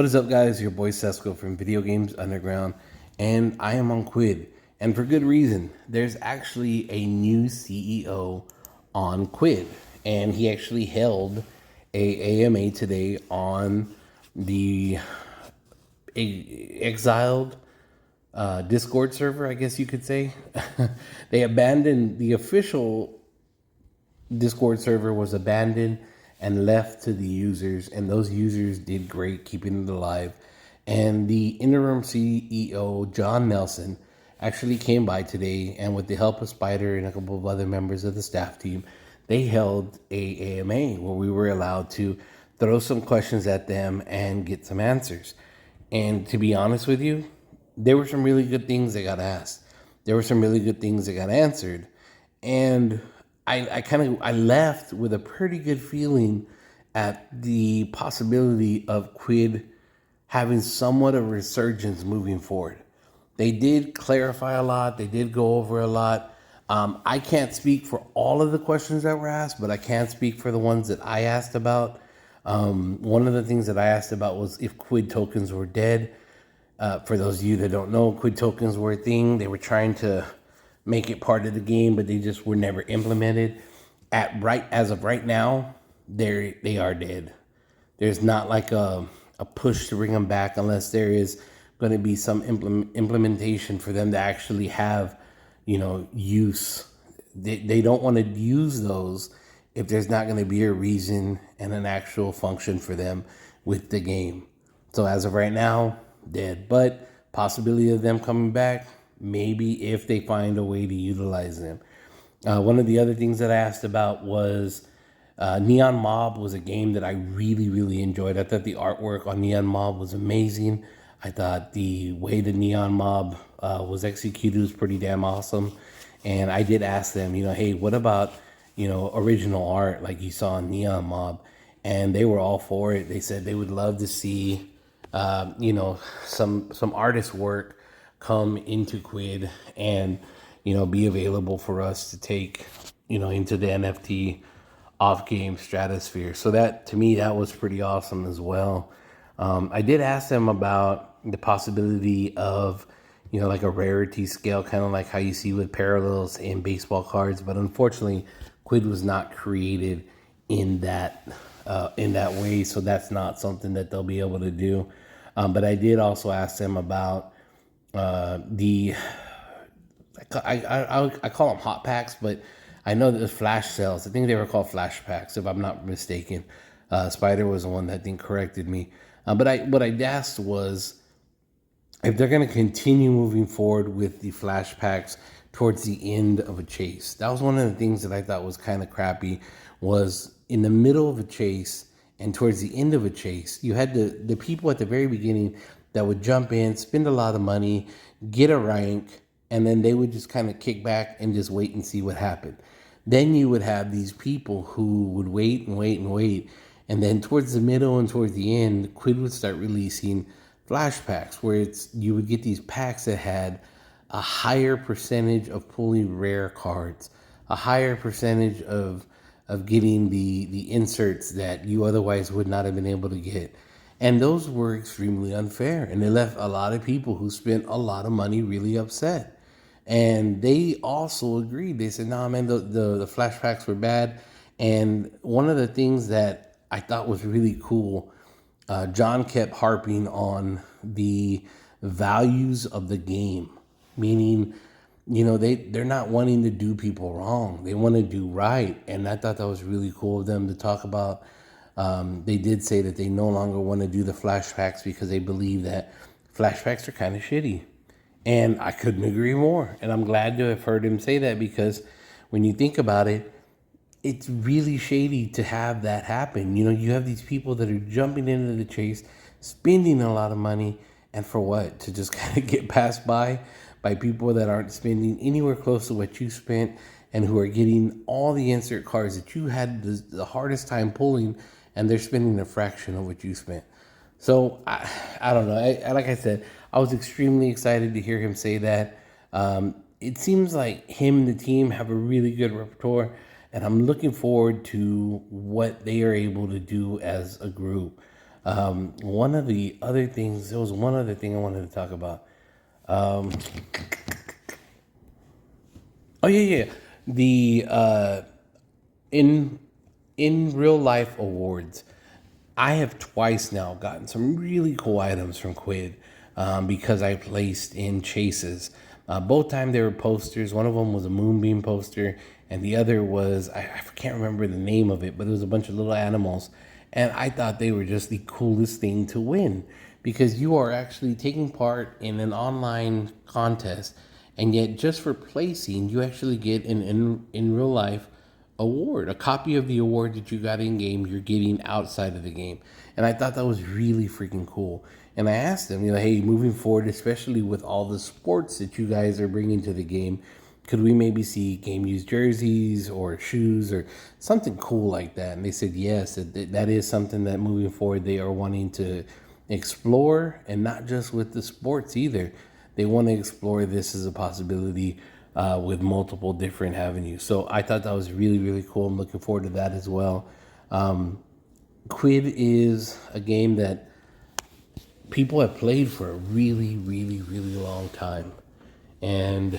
What is up, guys? Your boy Sesko from Video Games Underground, and I am on Quidd, and for good reason. There's actually a new CEO on Quidd, and he actually held a AMA today on the exiled Discord server, I guess you could say. They abandoned the official Discord server was abandoned and left to the users, and those users did great keeping it alive. And the interim CEO, John Nelson, actually came by today, and with the help of Spider and a couple of other members of the staff team, they held a AMA where we were allowed to throw some questions at them and get some answers. And to be honest with you, there were some really good things that got asked. There were some really good things that got answered. And I left with a pretty good feeling at the possibility of Quidd having somewhat of a resurgence moving forward. They did clarify a lot. They did go over a lot. I can't speak for all of the questions that were asked, but I can speak for the ones that I asked about. One of the things that I asked about was if Quidd tokens were dead. For those of you that don't know, Quidd tokens were a thing. They were trying to make it part of the game, but they just were never implemented. As of right now, they are dead. There's not like a push to bring them back unless there is going to be some implementation for them to actually have, use. They don't want to use those if there's not going to be a reason and an actual function for them with the game. So as of right now, dead. But possibility of them coming back, maybe if they find a way to utilize them. One of the other things that I asked about was Neon Mob was a game that I really, really enjoyed. I thought the artwork on Neon Mob was amazing. I thought the way the Neon Mob was executed was pretty damn awesome. And I did ask them, hey, what about, original art like you saw in Neon Mob? And they were all for it. They said they would love to see, some artist work come into Quidd and, be available for us to take, into the NFT off game stratosphere. So that, to me, that was pretty awesome as well. I did ask them about the possibility of, like a rarity scale, kind of like how you see with parallels in baseball cards. But unfortunately, Quidd was not created in that way. So that's not something that they'll be able to do. But I did also ask them about the I call them hot packs, but I know that the flash sales. I think they were called flash packs, if I'm not mistaken. Spider was the one that I think corrected me. But what I asked was if they're going to continue moving forward with the flash packs towards the end of a chase. That was one of the things that I thought was kind of crappy. Was in the middle of a chase and towards the end of a chase, you had the people at the very beginning that would jump in, spend a lot of money, get a rank, and then they would just kind of kick back and just wait and see what happened. Then you would have these people who would wait and wait and wait. And then towards the middle and towards the end, Quidd would start releasing flash packs where you would get these packs that had a higher percentage of pulling rare cards, a higher percentage of getting the inserts that you otherwise would not have been able to get. And those were extremely unfair. And they left a lot of people who spent a lot of money really upset. And they also agreed. They said, nah, man, the flashbacks were bad. And one of the things that I thought was really cool, John kept harping on the values of the game, meaning, they're not wanting to do people wrong. They want to do right. And I thought that was really cool of them to talk about. They did say that they no longer want to do the flashbacks because they believe that flashbacks are kind of shitty. And I couldn't agree more. And I'm glad to have heard him say that because when you think about it, it's really shady to have that happen. You have these people that are jumping into the chase, spending a lot of money, and for what? To just kind of get passed by people that aren't spending anywhere close to what you spent and who are getting all the insert cards that you had the hardest time pulling, and they're spending a fraction of what you spent. So I don't know. Like I said, I was extremely excited to hear him say that. It seems like him and the team have a really good repertoire, and I'm looking forward to what they are able to do as a group. One of the other things, there was one other thing I wanted to talk about. Um, oh yeah, yeah, the in real life awards. I have twice now gotten some really cool items from Quidd because I placed in chases. Both times they were posters. One of them was a moonbeam poster, and the other was I can't remember the name of it, but it was a bunch of little animals, and I thought they were just the coolest thing to win because you are actually taking part in an online contest, and yet just for placing, you actually get an in real life award, a copy of the award that you got in game, you're getting outside of the game. And I thought that was really freaking cool. And I asked them, hey, moving forward, especially with all the sports that you guys are bringing to the game, could we maybe see game used jerseys or shoes or something cool like that? And they said yes, that is something that moving forward they are wanting to explore, and not just with the sports either. They want to explore this as a possibility with multiple different avenues. So I thought that was really, really cool. I'm looking forward to that as well. Quidd is a game that people have played for a really, really, really long time. And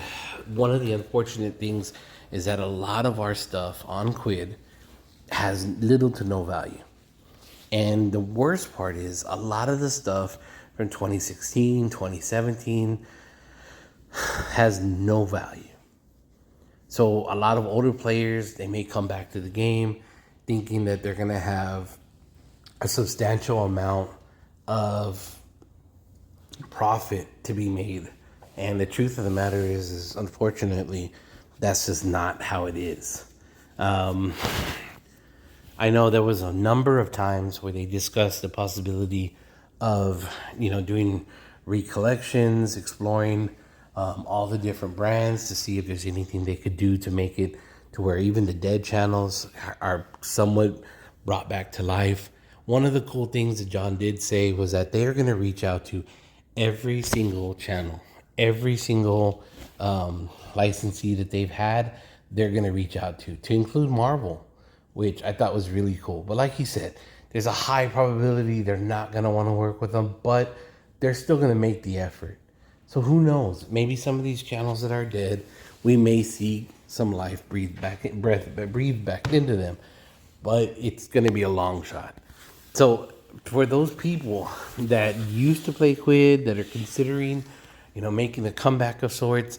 one of the unfortunate things is that a lot of our stuff on Quidd has little to no value. And the worst part is a lot of the stuff from 2016, 2017 has no value. So a lot of older players, they may come back to the game thinking that they're going to have a substantial amount of profit to be made. And the truth of the matter is unfortunately, that's just not how it is. I know there was a number of times where they discussed the possibility of, doing recollections, exploring all the different brands to see if there's anything they could do to make it to where even the dead channels are somewhat brought back to life. One of the cool things that John did say was that they are going to reach out to every single channel, every single licensee that they've had, they're going to reach out to include Marvel, which I thought was really cool. But like he said, there's a high probability they're not going to want to work with them, but they're still going to make the effort. So who knows? Maybe some of these channels that are dead, we may see some life breathed back into them, but it's going to be a long shot. So for those people that used to play Quidd, that are considering, making a comeback of sorts,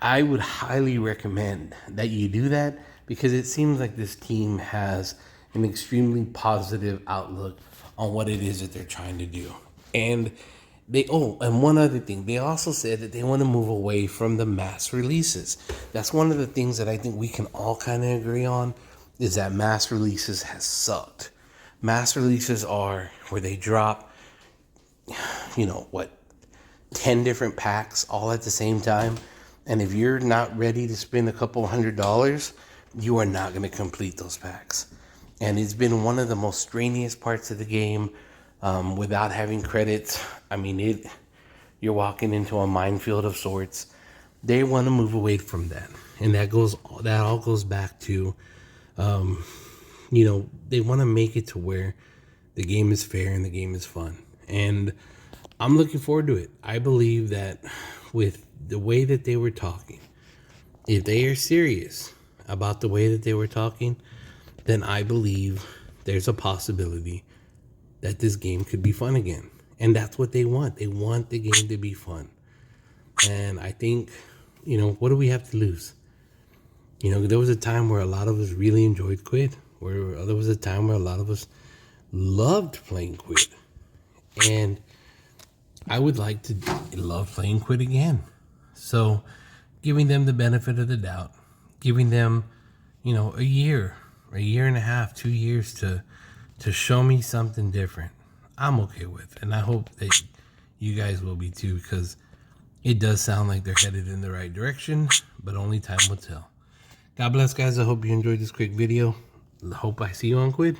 I would highly recommend that you do that because it seems like this team has an extremely positive outlook on what it is that they're trying to do. And and one other thing, they also said that they want to move away from the mass releases. That's one of the things that I think we can all kind of agree on, is that mass releases has sucked. Mass releases are where they drop, 10 different packs all at the same time. And if you're not ready to spend a couple $100s, you are not going to complete those packs. And it's been one of the most strenuous parts of the game. Without having credits, you're walking into a minefield of sorts. They want to move away from that, and that all goes back to, they want to make it to where the game is fair and the game is fun. And I'm looking forward to it. I believe that with the way that they were talking, if they are serious about the way that they were talking, then I believe there's a possibility that this game could be fun again. And that's what they want. They want the game to be fun. And I think, what do we have to lose? There was a time where a lot of us really enjoyed Quidd. There was a time where a lot of us loved playing Quidd. And I would like to love playing Quidd again. So giving them the benefit of the doubt, giving them, a year and a half, 2 years to show me something different, I'm okay with. And I hope that you guys will be too, because it does sound like they're headed in the right direction, but only time will tell. God bless, guys. I hope you enjoyed this quick video. I hope I see you on Quidd.